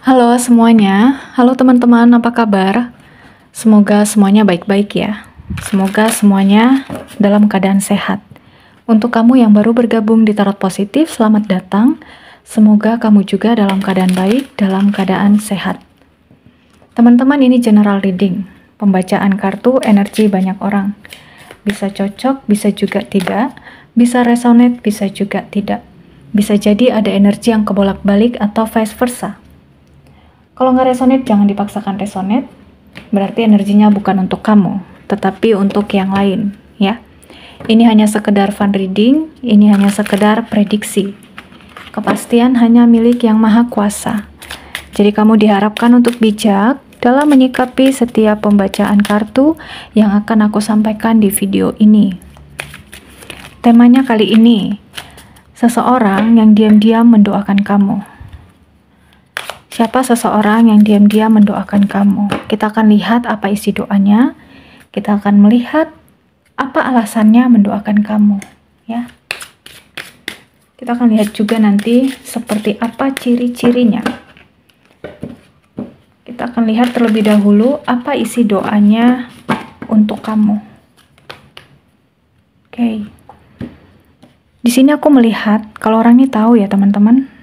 Halo semuanya, halo teman-teman, apa kabar? Semoga semuanya baik-baik ya. Semoga semuanya dalam keadaan sehat. Untuk kamu yang baru bergabung di Tarot Positif, selamat datang. Semoga kamu juga dalam keadaan baik, dalam keadaan sehat. Teman-teman, ini general reading, pembacaan kartu energi banyak orang. Bisa cocok, bisa juga tidak, bisa resonate, bisa juga tidak. Bisa jadi ada energi yang kebolak-balik atau vice versa. Kalau nggak resonate, jangan dipaksakan resonate. Berarti energinya bukan untuk kamu, tetapi untuk yang lain, ya. Ini hanya sekedar fun reading, ini hanya sekedar prediksi. Kepastian hanya milik Yang Maha Kuasa. Jadi kamu diharapkan untuk bijak dalam menyikapi setiap pembacaan kartu yang akan aku sampaikan di video ini. Temanya kali ini, seseorang yang diam-diam mendoakan kamu. Siapa seseorang yang diam-diam mendoakan kamu? Kita akan lihat apa isi doanya. Kita akan melihat apa alasannya mendoakan kamu, ya. Kita akan lihat juga nanti seperti apa ciri-cirinya. Kita akan lihat terlebih dahulu apa isi doanya untuk kamu. Oke. Di sini aku melihat kalau orang ini tahu ya, teman-teman.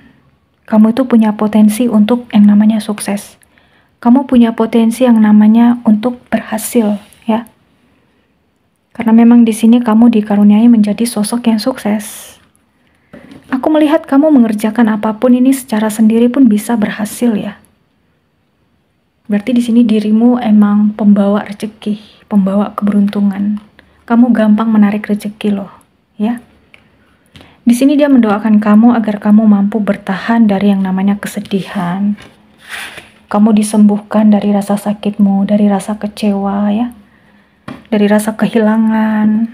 Kamu itu punya potensi untuk yang namanya sukses. Kamu punya potensi yang namanya untuk berhasil, ya. Karena memang di sini kamu dikaruniai menjadi sosok yang sukses. Aku melihat kamu mengerjakan apapun ini secara sendiri pun bisa berhasil, ya. Berarti di sini dirimu emang pembawa rezeki, pembawa keberuntungan. Kamu gampang menarik rezeki loh, ya. Di sini dia mendoakan kamu agar kamu mampu bertahan dari yang namanya kesedihan. Kamu disembuhkan dari rasa sakitmu, dari rasa kecewa, ya. Dari rasa kehilangan,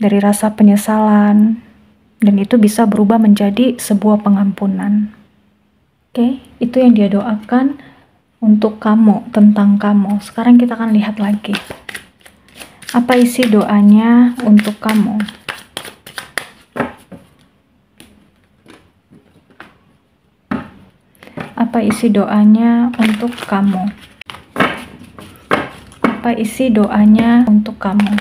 dari rasa penyesalan. Dan itu bisa berubah menjadi sebuah pengampunan. Oke, itu yang dia doakan untuk kamu, tentang kamu. Sekarang kita akan lihat lagi. Apa isi doanya untuk kamu? Apa isi doanya untuk kamu? Apa isi doanya untuk kamu?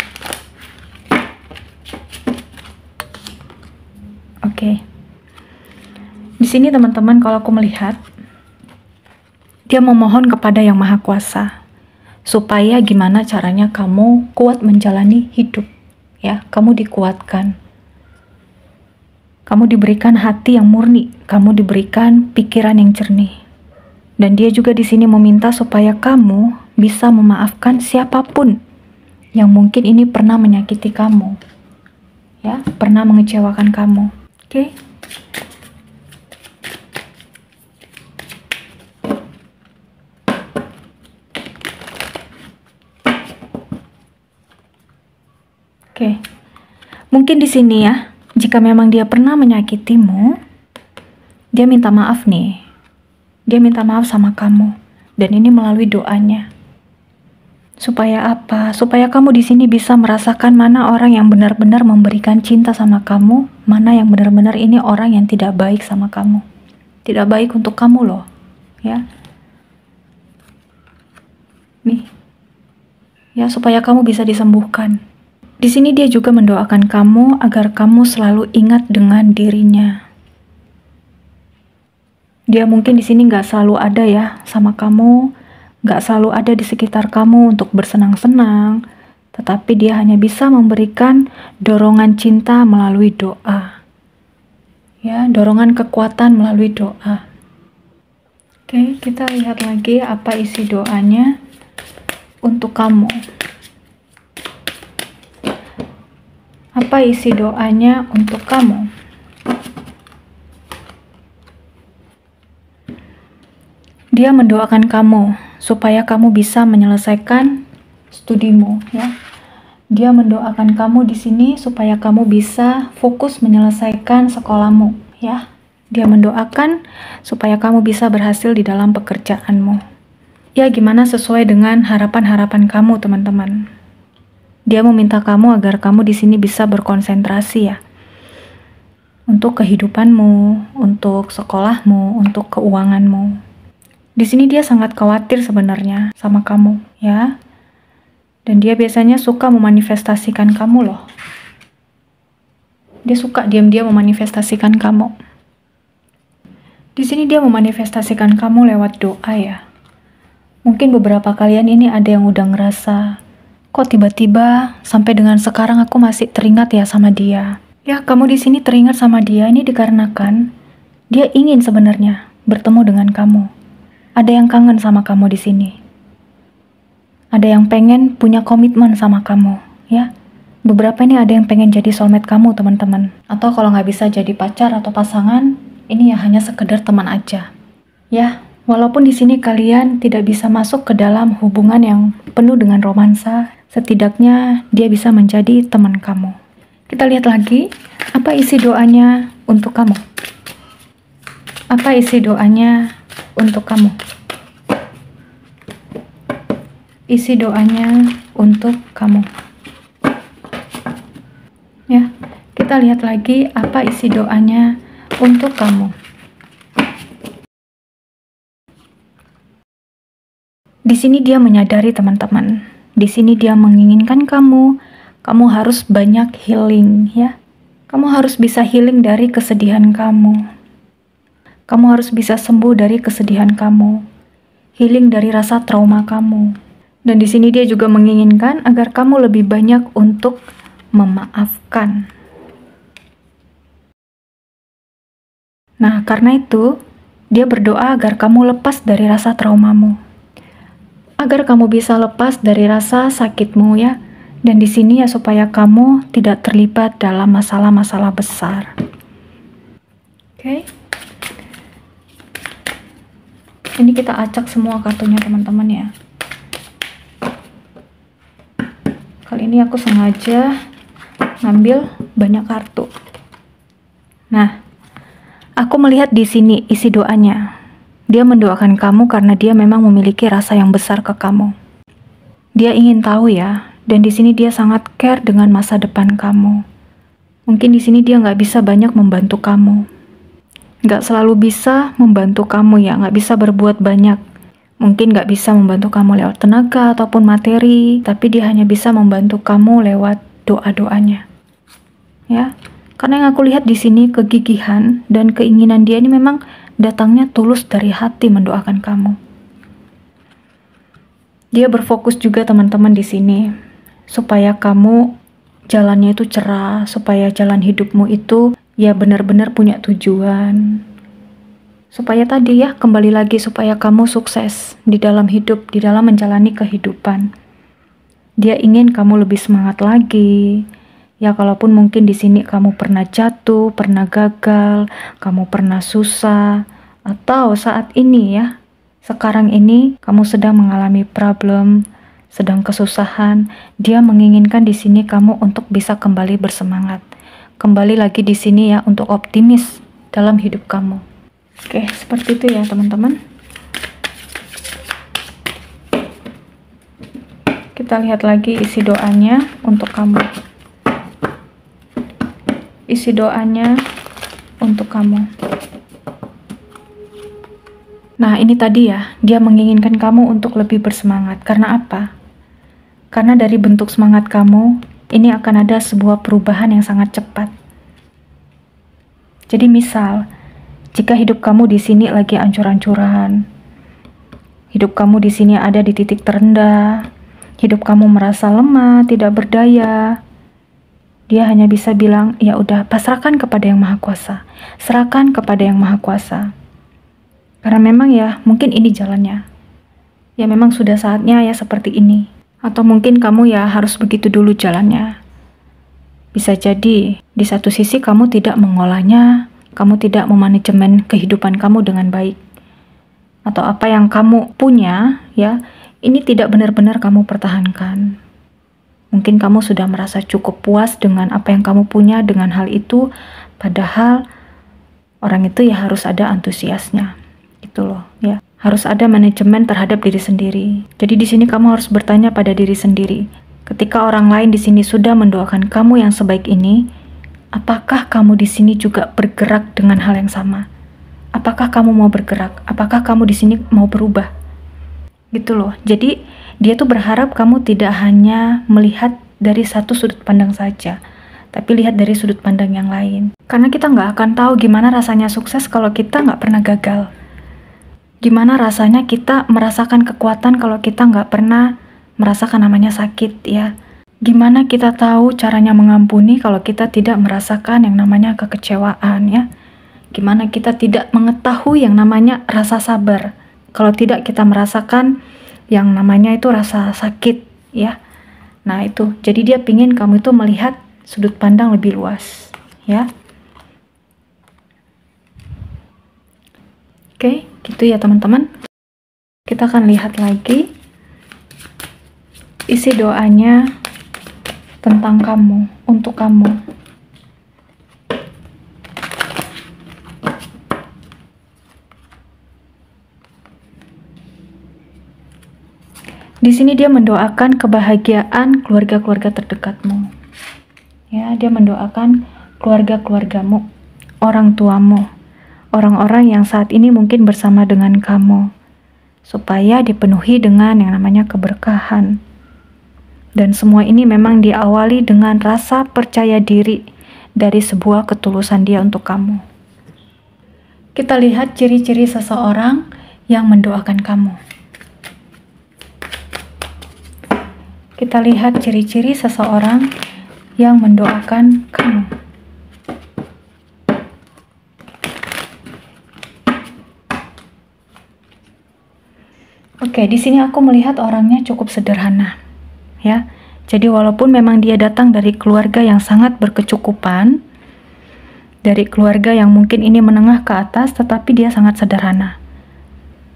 Oke. Di sini teman-teman, kalau aku melihat, dia memohon kepada Yang Maha Kuasa supaya gimana caranya kamu kuat menjalani hidup, ya. Kamu dikuatkan. Kamu diberikan hati yang murni, kamu diberikan pikiran yang jernih. Dan dia juga di sini meminta supaya kamu bisa memaafkan siapapun yang mungkin ini pernah menyakiti kamu, ya, pernah mengecewakan kamu. Oke? Oke. Mungkin di sini ya, jika memang dia pernah menyakitimu, dia minta maaf nih. Dia minta maaf sama kamu. Dan ini melalui doanya. Supaya apa? Supaya kamu di sini bisa merasakan mana orang yang benar-benar memberikan cinta sama kamu, mana yang benar-benar ini orang yang tidak baik sama kamu. Tidak baik untuk kamu loh, ya. Nih. Ya, supaya kamu bisa disembuhkan. Di sini dia juga mendoakan kamu agar kamu selalu ingat dengan dirinya. Dia mungkin di sini nggak selalu ada ya sama kamu, nggak selalu ada di sekitar kamu untuk bersenang-senang, tetapi dia hanya bisa memberikan dorongan cinta melalui doa. Ya, dorongan kekuatan melalui doa. Oke, kita lihat lagi apa isi doanya untuk kamu. Apa isi doanya untuk kamu? Dia mendoakan kamu supaya kamu bisa menyelesaikan studimu, ya. Dia mendoakan kamu di sini supaya kamu bisa fokus menyelesaikan sekolahmu, ya. Dia mendoakan supaya kamu bisa berhasil di dalam pekerjaanmu. Ya, gimana sesuai dengan harapan-harapan kamu, teman-teman. Dia meminta kamu agar kamu di sini bisa berkonsentrasi ya. Untuk kehidupanmu, untuk sekolahmu, untuk keuanganmu. Di sini dia sangat khawatir sebenarnya sama kamu, ya. Dan dia biasanya suka memanifestasikan kamu loh. Dia suka diam-diam memanifestasikan kamu. Di sini dia memanifestasikan kamu lewat doa ya. Mungkin beberapa kalian ini ada yang udah ngerasa, kok tiba-tiba sampai dengan sekarang aku masih teringat ya sama dia. Ya, kamu di sini teringat sama dia ini dikarenakan dia ingin sebenarnya bertemu dengan kamu. Ada yang kangen sama kamu di sini. Ada yang pengen punya komitmen sama kamu, ya. Beberapa ini ada yang pengen jadi soulmate kamu, teman-teman. Atau kalau nggak bisa jadi pacar atau pasangan, ini ya hanya sekedar teman aja. Ya, walaupun di sini kalian tidak bisa masuk ke dalam hubungan yang penuh dengan romansa, setidaknya dia bisa menjadi teman kamu. Kita lihat lagi, apa isi doanya untuk kamu? Apa isi doanya untuk kamu? Isi doanya untuk kamu. Ya, kita lihat lagi apa isi doanya untuk kamu. Di sini dia menyadari, teman-teman. Di sini dia menginginkan kamu harus banyak healing, ya. Kamu harus bisa healing dari kesedihan kamu. Kamu harus bisa sembuh dari kesedihan kamu, healing dari rasa trauma kamu. Dan di sini dia juga menginginkan agar kamu lebih banyak untuk memaafkan. Nah, karena itu, dia berdoa agar kamu lepas dari rasa traumamu. Agar kamu bisa lepas dari rasa sakitmu ya. Dan di sini ya supaya kamu tidak terlibat dalam masalah-masalah besar. Oke. Ini kita acak semua kartunya teman-teman ya. Kali ini aku sengaja ngambil banyak kartu. Nah, aku melihat di sini isi doanya. Dia mendoakan kamu karena dia memang memiliki rasa yang besar ke kamu. Dia ingin tahu ya, dan di sini dia sangat care dengan masa depan kamu. Mungkin di sini dia nggak bisa banyak membantu kamu. Nggak selalu bisa membantu kamu ya, nggak bisa berbuat banyak. Mungkin nggak bisa membantu kamu lewat tenaga ataupun materi, tapi dia hanya bisa membantu kamu lewat doa-doanya. Ya, karena yang aku lihat di sini kegigihan dan keinginan dia ini memang datangnya tulus dari hati mendoakan kamu. Dia berfokus juga teman-teman di sini supaya kamu jalannya itu cerah, supaya jalan hidupmu itu ya benar-benar punya tujuan. Supaya tadi ya, kembali lagi supaya kamu sukses di dalam hidup, di dalam menjalani kehidupan. Dia ingin kamu lebih semangat lagi. Ya kalaupun mungkin di sini kamu pernah jatuh, pernah gagal, kamu pernah susah, atau saat ini ya, sekarang ini kamu sedang mengalami problem, sedang kesusahan, dia menginginkan di sini kamu untuk bisa kembali bersemangat. Kembali lagi di sini ya untuk optimis dalam hidup kamu. Oke, seperti itu ya teman-teman. Kita lihat lagi isi doanya untuk kamu. Isi doanya untuk kamu. Nah, ini tadi ya, dia menginginkan kamu untuk lebih bersemangat. Karena apa? Karena dari bentuk semangat kamu, ini akan ada sebuah perubahan yang sangat cepat. Jadi misal, jika hidup kamu di sini lagi ancur-ancuran, hidup kamu di sini ada di titik terendah, hidup kamu merasa lemah, tidak berdaya, dia hanya bisa bilang, ya udah pasrahkan kepada Yang Maha Kuasa, serahkan kepada Yang Maha Kuasa. Karena memang ya, mungkin ini jalannya. Ya memang sudah saatnya ya seperti ini. Atau mungkin kamu ya harus begitu dulu jalannya. Bisa jadi di satu sisi kamu tidak mengolahnya, kamu tidak memanajemen kehidupan kamu dengan baik. Atau apa yang kamu punya ya, ini tidak benar-benar kamu pertahankan. Mungkin kamu sudah merasa cukup puas dengan apa yang kamu punya dengan hal itu, padahal orang itu ya harus ada antusiasnya. Gitu loh ya. Harus ada manajemen terhadap diri sendiri. Jadi di sini kamu harus bertanya pada diri sendiri. Ketika orang lain di sini sudah mendoakan kamu yang sebaik ini, apakah kamu di sini juga bergerak dengan hal yang sama? Apakah kamu mau bergerak? Apakah kamu di sini mau berubah? Gitu loh. Jadi dia tuh berharap kamu tidak hanya melihat dari satu sudut pandang saja, tapi lihat dari sudut pandang yang lain. Karena kita nggak akan tahu gimana rasanya sukses kalau kita nggak pernah gagal. Gimana rasanya kita merasakan kekuatan kalau kita nggak pernah merasakan namanya sakit, ya. Gimana kita tahu caranya mengampuni kalau kita tidak merasakan yang namanya kekecewaan, ya. Gimana kita tidak mengetahui yang namanya rasa sabar kalau tidak kita merasakan yang namanya itu rasa sakit, ya. Nah itu, jadi dia pingin kamu itu melihat sudut pandang lebih luas, ya. Oke, gitu ya teman-teman. Kita akan lihat lagi isi doanya tentang kamu, untuk kamu. Di sini dia mendoakan kebahagiaan keluarga-keluarga terdekatmu. Ya, dia mendoakan keluarga-keluargamu, orang tuamu, orang-orang yang saat ini mungkin bersama dengan kamu, supaya dipenuhi dengan yang namanya keberkahan. Dan semua ini memang diawali dengan rasa percaya diri dari sebuah ketulusan dia untuk kamu. Kita lihat ciri-ciri seseorang yang mendoakan kamu. Kita lihat ciri-ciri seseorang yang mendoakan kamu. Oke, di sini aku melihat orangnya cukup sederhana, ya. Jadi walaupun memang dia datang dari keluarga yang sangat berkecukupan, dari keluarga yang mungkin ini menengah ke atas, tetapi dia sangat sederhana.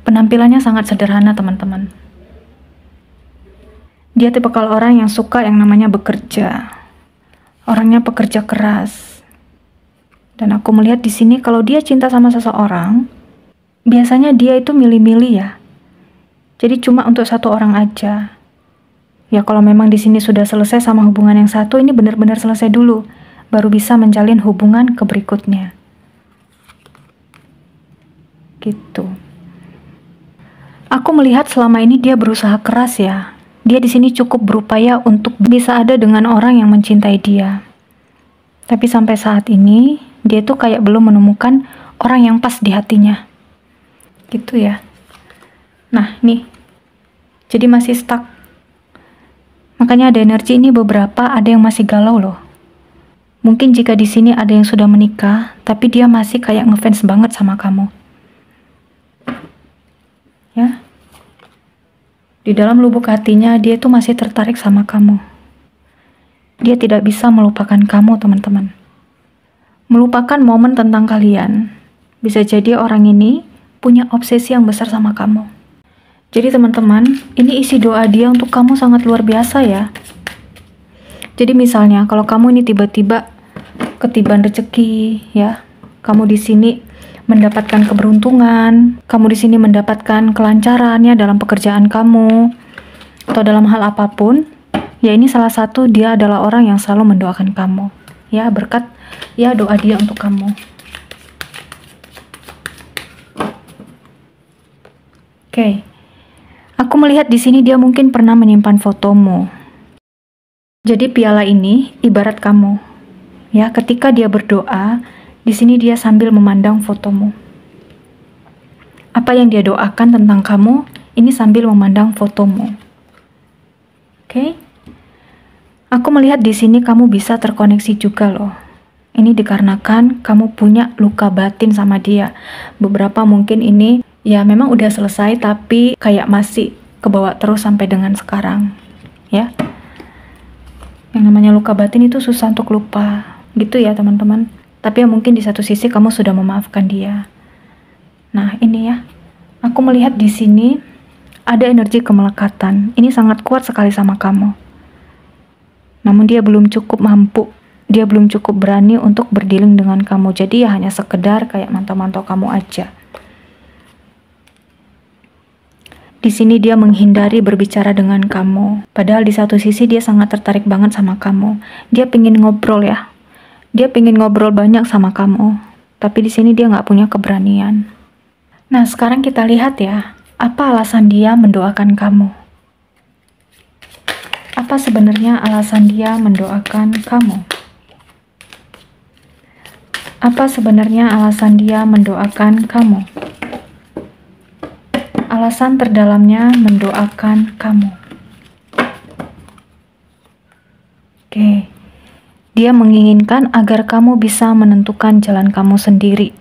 Penampilannya sangat sederhana, teman-teman. Dia tipikal orang yang suka yang namanya bekerja. Orangnya pekerja keras. Dan aku melihat di sini kalau dia cinta sama seseorang, biasanya dia itu milih-milih, ya. Jadi cuma untuk satu orang aja. Ya kalau memang di sini sudah selesai sama hubungan yang satu, ini benar-benar selesai dulu, baru bisa menjalin hubungan ke berikutnya. Gitu. Aku melihat selama ini dia berusaha keras, ya. Dia di sini cukup berupaya untuk bisa ada dengan orang yang mencintai dia. Tapi sampai saat ini, dia tuh kayak belum menemukan orang yang pas di hatinya. Gitu ya. Nah, nih. Jadi masih stuck. Makanya ada energi ini beberapa, ada yang masih galau loh. Mungkin jika di sini ada yang sudah menikah, tapi dia masih kayak ngefans banget sama kamu. Ya. Di dalam lubuk hatinya, dia tuh masih tertarik sama kamu. Dia tidak bisa melupakan kamu, teman-teman. Melupakan momen tentang kalian. Bisa jadi orang ini punya obsesi yang besar sama kamu. Jadi teman-teman, ini isi doa dia untuk kamu sangat luar biasa, ya. Jadi misalnya, kalau kamu ini tiba-tiba ketiban rezeki, ya. Kamu di sini mendapatkan keberuntungan, kamu di sini mendapatkan kelancarannya dalam pekerjaan kamu, atau dalam hal apapun, ya ini salah satu dia adalah orang yang selalu mendoakan kamu, ya berkat, ya doa dia untuk kamu. Oke, aku melihat di sini dia mungkin pernah menyimpan fotomu. Jadi piala ini ibarat kamu, ya ketika dia berdoa. Di sini dia sambil memandang fotomu. Apa yang dia doakan tentang kamu, ini sambil memandang fotomu. Oke? Aku melihat di sini kamu bisa terkoneksi juga loh. Ini dikarenakan kamu punya luka batin sama dia. Beberapa mungkin ini ya memang udah selesai, tapi kayak masih kebawa terus sampai dengan sekarang. Ya. Yang namanya luka batin itu susah untuk lupa. Gitu ya teman-teman. Tapi ya mungkin di satu sisi kamu sudah memaafkan dia. Nah ini ya, aku melihat di sini ada energi kemelekatan. Ini sangat kuat sekali sama kamu. Namun dia belum cukup mampu, dia belum cukup berani untuk berdealing dengan kamu. Jadi ya hanya sekedar kayak mantau-mantau kamu aja. Di sini dia menghindari berbicara dengan kamu. Padahal di satu sisi dia sangat tertarik banget sama kamu. Dia pengen ngobrol ya. Dia pengen ngobrol banyak sama kamu. tapi di sini dia nggak punya keberanian. Nah, sekarang kita lihat ya, apa alasan dia mendoakan kamu? Apa sebenarnya alasan dia mendoakan kamu? Apa sebenarnya alasan dia mendoakan kamu? Alasan terdalamnya mendoakan kamu. Oke. Dia menginginkan agar kamu bisa menentukan jalan kamu sendiri.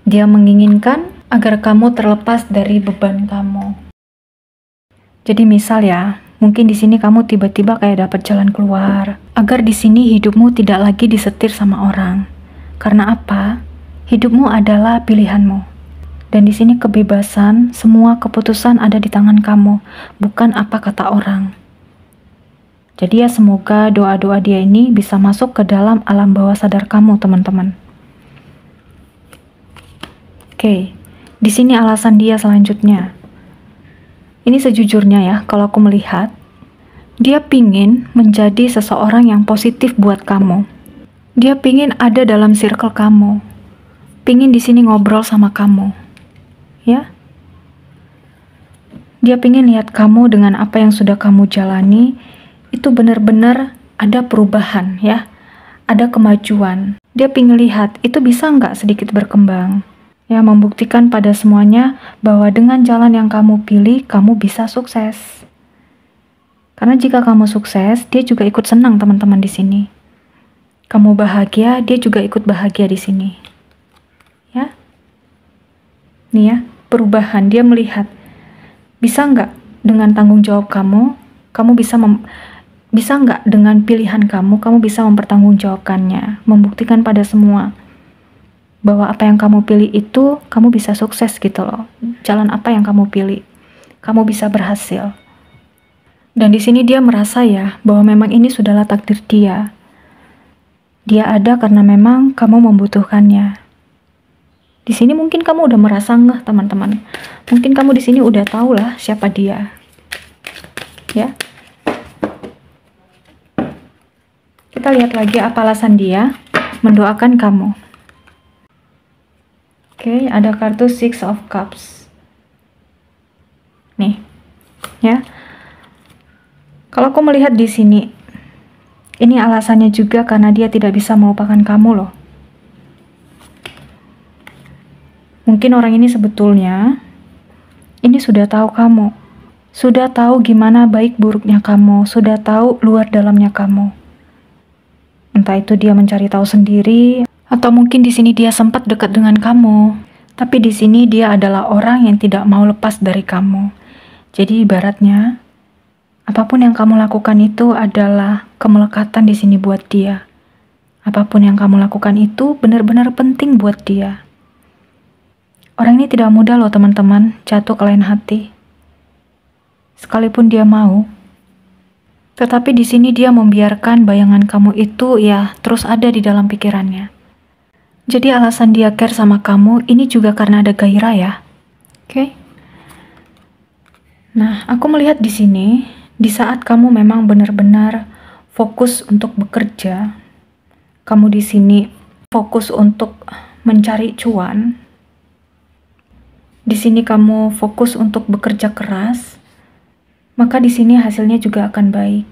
Dia menginginkan agar kamu terlepas dari beban kamu. Jadi misal ya, mungkin di sini kamu tiba-tiba kayak dapat jalan keluar, agar di sini hidupmu tidak lagi disetir sama orang. Karena apa? Hidupmu adalah pilihanmu. Dan di sini kebebasan, semua keputusan ada di tangan kamu, bukan apa kata orang. Jadi ya semoga doa-doa dia ini bisa masuk ke dalam alam bawah sadar kamu, teman-teman. Oke, di sini alasan dia selanjutnya. Ini sejujurnya ya, kalau aku melihat, dia pingin menjadi seseorang yang positif buat kamu. Dia pingin ada dalam circle kamu. Pingin di sini ngobrol sama kamu. Ya. Dia pingin lihat kamu dengan apa yang sudah kamu jalani, itu benar-benar ada perubahan ya, ada kemajuan. Dia pingin lihat itu bisa nggak sedikit berkembang, ya, membuktikan pada semuanya bahwa dengan jalan yang kamu pilih, kamu bisa sukses. Karena jika kamu sukses, dia juga ikut senang, teman-teman, di sini. Kamu bahagia, dia juga ikut bahagia di sini. Ya, nih ya, perubahan. Dia melihat bisa nggak dengan tanggung jawab kamu bisa nggak dengan pilihan kamu bisa mempertanggungjawabkannya, membuktikan pada semua bahwa apa yang kamu pilih itu, kamu bisa sukses gitu loh. Jalan apa yang kamu pilih, kamu bisa berhasil. Dan di sini dia merasa ya, bahwa memang ini sudahlah takdir dia. Dia ada karena memang kamu membutuhkannya. Di sini mungkin kamu udah merasa ngeh, teman-teman. Mungkin kamu di sini udah tahu lah siapa dia. Ya. Kita lihat lagi apa alasan dia mendoakan kamu. Oke, ada kartu Six of Cups. Nih, ya. Kalau aku melihat di sini, ini alasannya juga karena dia tidak bisa melupakan kamu loh. Mungkin orang ini sebetulnya, ini sudah tahu kamu. Sudah tahu gimana baik buruknya kamu, sudah tahu luar dalamnya kamu. Entah itu dia mencari tahu sendiri, atau mungkin di sini dia sempat dekat dengan kamu. Tapi di sini dia adalah orang yang tidak mau lepas dari kamu. Jadi ibaratnya, apapun yang kamu lakukan itu adalah kemelekatan di sini buat dia. Apapun yang kamu lakukan itu benar-benar penting buat dia. Orang ini tidak mudah loh, teman-teman, jatuh ke lain hati. Sekalipun dia mau, tetapi di sini dia membiarkan bayangan kamu itu ya terus ada di dalam pikirannya. Jadi alasan dia care sama kamu ini juga karena ada gairah ya. Oke? Nah, aku melihat di sini, di saat kamu memang benar-benar fokus untuk bekerja, kamu di sini fokus untuk mencari cuan, di sini kamu fokus untuk bekerja keras, maka di sini hasilnya juga akan baik.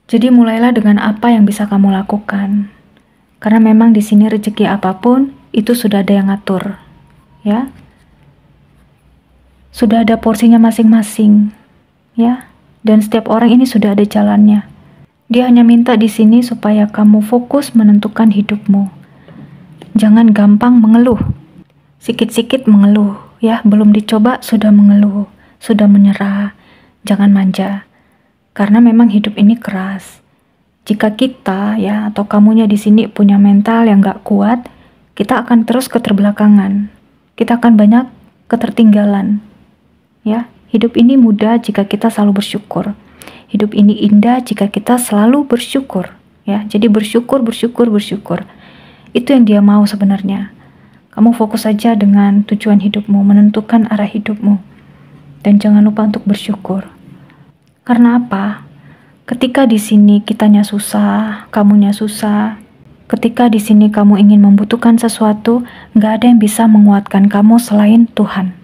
Jadi mulailah dengan apa yang bisa kamu lakukan. Karena memang di sini rezeki apapun itu sudah ada yang ngatur, ya. Sudah ada porsinya masing-masing, ya. Dan setiap orang ini sudah ada jalannya. Dia hanya minta di sini supaya kamu fokus menentukan hidupmu. Jangan gampang mengeluh. Sikit-sikit mengeluh, ya. Belum dicoba sudah mengeluh, sudah menyerah. Jangan manja, karena memang hidup ini keras. Jika kita ya atau kamunya di sini punya mental yang gak kuat, kita akan terus keterbelakangan. Kita akan banyak ketertinggalan. Ya, hidup ini mudah jika kita selalu bersyukur. Hidup ini indah jika kita selalu bersyukur. Ya, jadi bersyukur. Itu yang dia mau sebenarnya. Kamu fokus saja dengan tujuan hidupmu, menentukan arah hidupmu. Dan jangan lupa untuk bersyukur. Karena apa? Ketika di sini kitanya susah, kamunya susah, Ketika di sini kamu ingin membutuhkan sesuatu, nggak ada yang bisa menguatkan kamu selain Tuhan.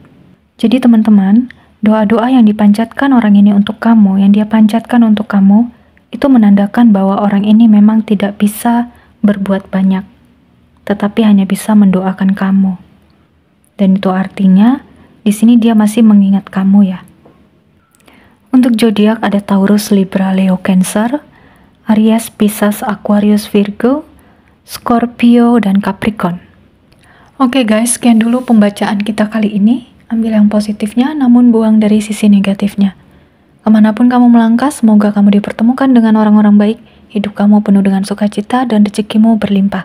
Jadi teman-teman, doa-doa yang dipanjatkan orang ini untuk kamu, yang dia panjatkan untuk kamu, itu menandakan bahwa orang ini memang tidak bisa berbuat banyak, tetapi hanya bisa mendoakan kamu. Dan itu artinya, di sini dia masih mengingat kamu ya. Untuk zodiak ada Taurus, Libra, Leo, Cancer, Aries, Pisces, Aquarius, Virgo, Scorpio, dan Capricorn. Oke guys, sekian dulu pembacaan kita kali ini. Ambil yang positifnya, namun buang dari sisi negatifnya. Kemanapun kamu melangkah, semoga kamu dipertemukan dengan orang-orang baik, hidup kamu penuh dengan sukacita, dan rezekimu berlimpah.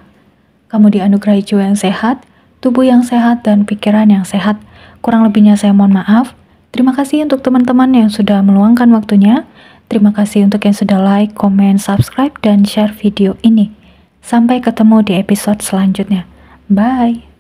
Kamu dianugerahi jiwa yang sehat, tubuh yang sehat, dan pikiran yang sehat. Kurang lebihnya saya mohon maaf. Terima kasih untuk teman-teman yang sudah meluangkan waktunya. Terima kasih untuk yang sudah like, komen, subscribe, dan share video ini. Sampai ketemu di episode selanjutnya. Bye!